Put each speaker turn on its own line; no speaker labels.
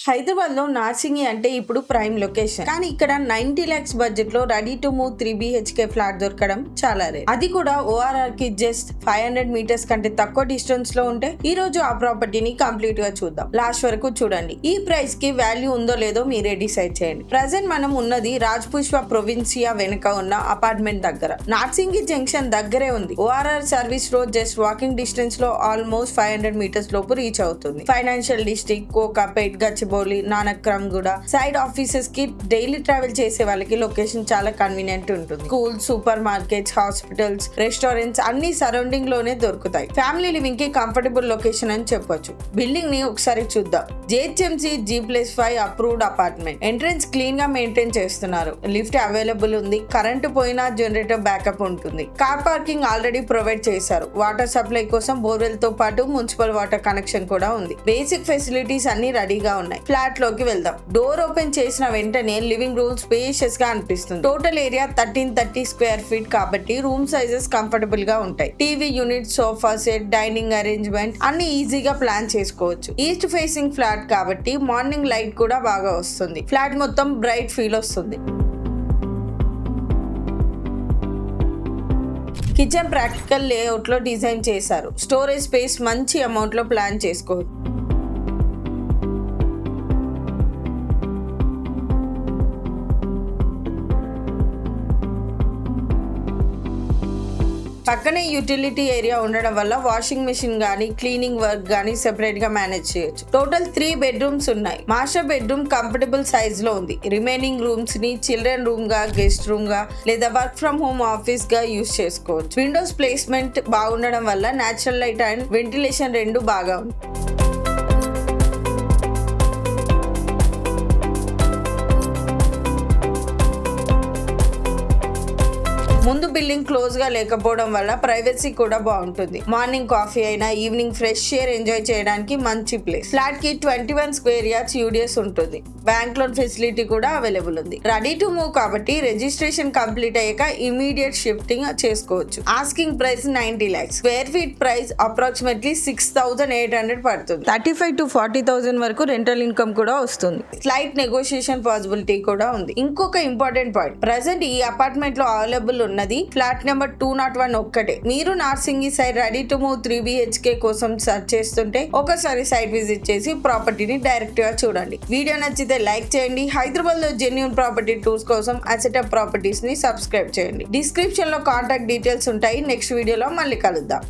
హైదరాబాద్ లో నార్సింగి అంటే ఇప్పుడు ప్రైమ్ లొకేషన్. కానీ ఇక్కడ 90 lakhs బడ్జెట్ లో ready to move 3 BHK flat దొరకడం చాలా రేర్. అది కూడా ORR కి జస్ట్ 500 meters కంటే తక్కువ డిస్టెన్స్ లో ఉంటే ఈ రోజు ఆ ప్రాపర్టీని కంప్లీట్ గా చూద్దాం. లాస్ట్ వరకు చూడండి. ఈ ప్రైస్ కి వాల్యూ ఉందో లేదో మీరే డిసైడ్ చేయండి. ప్రెసెంట్ మనం ఉన్నది రాజ్ పుష్ప ప్రొవిన్సియా వెనుక ఉన్న అపార్ట్మెంట్ దగ్గర. నార్సింగి జంక్షన్ దగ్గరే ఉంది. ORR service road just walking distance లో ఆల్మోస్ట్ 500 meters లోపు రీచ్ అవుతుంది. ఫైనాన్షియల్ డిస్ట్రిక్ట్, కోకాపేట్, గచ్చిబౌలి, నానక్రమ్ కూడా సైడ్ ఆఫీసెస్ కి డైలీ ట్రావెల్ చేసే వాళ్ళకి లొకేషన్ చాలా కన్వీనియంట్ ఉంటుంది. School, super markets, hospitals, restaurants అన్ని సరౌండింగ్ లోనే దొరుకుతాయి. ఫ్యామిలీ లివింగ్ కి కంఫర్టబుల్ లొకేషన్ అని చెప్పొచ్చు. బిల్డింగ్ ని ఒకసారి చూద్దాం. JHMC G+5 approved apartment. Entrance clean గా మెయింటైన్ చేస్తున్నారు. లిఫ్ట్ అవైలబుల్ ఉంది. కరెంటు పోయినా జనరేటర్ బ్యాకప్ ఉంటుంది. కార్ పార్కింగ్ ఆల్రెడీ ప్రొవైడ్ చేశారు. వాటర్ సప్లై కోసం బోర్వెల్ తో పాటు మున్సిపల్ వాటర్ కనెక్షన్ కూడా ఉంది. బేసిక్ ఫెసిలిటీస్ అన్ని రెడీగా ఉన్నాయి. ఫ్లాట్ లోకి వెళ్దాం. డోర్ ఓపెన్ చేసిన వెంటనే లివింగ్ రూమ్ స్పేషియస్ గా అనిపిస్తుంది. టోటల్ ఏరియా 1330 square feet కాబట్టి రూమ్ సైజెస్ కంఫర్టబుల్ గా ఉంటాయి. TV unit, sofa set, dining arrangement అన్ని ఈజీగా ప్లాన్ చేసుకోవచ్చు. ఈస్ట్ ఫేసింగ్ ఫ్లాట్ కాబట్టి మార్నింగ్ లైట్ కూడా బాగా వస్తుంది. ఫ్లాట్ మొత్తం బ్రైట్ ఫీల్ వస్తుంది. కిచెన్ ప్రాక్టికల్ లేఅవుట్ లో డిజైన్ చేశారు. స్టోరేజ్ స్పేస్ మంచి అమౌంట్ లో ప్లాన్ చేసుకోవచ్చు. పక్కనే యూటిలిటీ ఏరియా ఉండడం వల్ల వాషింగ్ మెషిన్ గానీ, క్లీనింగ్ వర్క్ గానీ సెపరేట్ గా మేనేజ్ చేయొచ్చు. టోటల్ 3 bedrooms ఉన్నాయి. మాస్టర్ బెడ్రూమ్ కంఫర్టబుల్ సైజ్ లో ఉంది. రిమైనింగ్ రూమ్స్ ని చిల్డ్రన్ రూమ్ గా, గెస్ట్ రూమ్ గా లేదా వర్క్ ఫ్రమ్ హోమ్ ఆఫీస్ గా యూజ్ చేసుకోవచ్చు. విండోస్ ప్లేస్మెంట్ బాగుండడం వల్ల నేచురల్ లైట్ అండ్ వెంటిలేషన్ రెండు బాగా ఉంది. ముందు బిల్డింగ్ క్లోజ్ గా లేకపోవడం వల్ల ప్రైవసీ కూడా బాగుంటుంది. మార్నింగ్ కాఫీ అయినా, ఈవినింగ్ ఫ్రెష్ ఎయిర్ ఎంజాయ్ చేయడానికి మంచి ప్లేస్. ఫ్లాట్ కి 21 square yards UDS ఉంటుంది. బ్యాంక్ లోన్ ఫెసిలిటీ కూడా అవైలబుల్ ఉంది. రెడీ టు మూవ్ కాబట్టి రిజిస్ట్రేషన్ కంప్లీట్ అయ్యాక ఇమీడియట్ షిఫ్టింగ్ చేసుకోవచ్చు. Asking price 90 lakhs. Square feet price approximately 6,800 పడుతుంది. 35 to 40,000 వరకు రెంటల్ ఇన్కమ్ కూడా వస్తుంది. స్లైట్ నెగోషియేషన్ పాసిబిలిటీ కూడా ఉంది. ఇంకొక ఇంపార్టెంట్ పాయింట్, ప్రెసెంట్ ఈ అపార్ట్మెంట్ లో అవైలబుల్ ఉన్నది ఫ్లాట్ నెంబర్ 201 ఒక్కటే. మీరు Narsingi side ready to move 3 BHK కోసం సర్చ్ చేస్తుంటే ఒకసారి సైట్ విజిట్ చేసి ప్రాపర్టీని డైరెక్ట్ గా చూడండి. వీడియో నచ్చితే లైక్ చేయండి. హైదరాబాద్ లో జెన్యూన్ ప్రాపర్టీ టూర్స్ కోసం అసెటప్ ప్రాపర్టీస్ ని సబ్స్క్రైబ్ చేయండి. డిస్క్రిప్షన్ లో కాంటాక్ట్ డీటెయిల్స్ ఉంటాయి. నెక్స్ట్ వీడియోలో మళ్ళీ కలుద్దాం.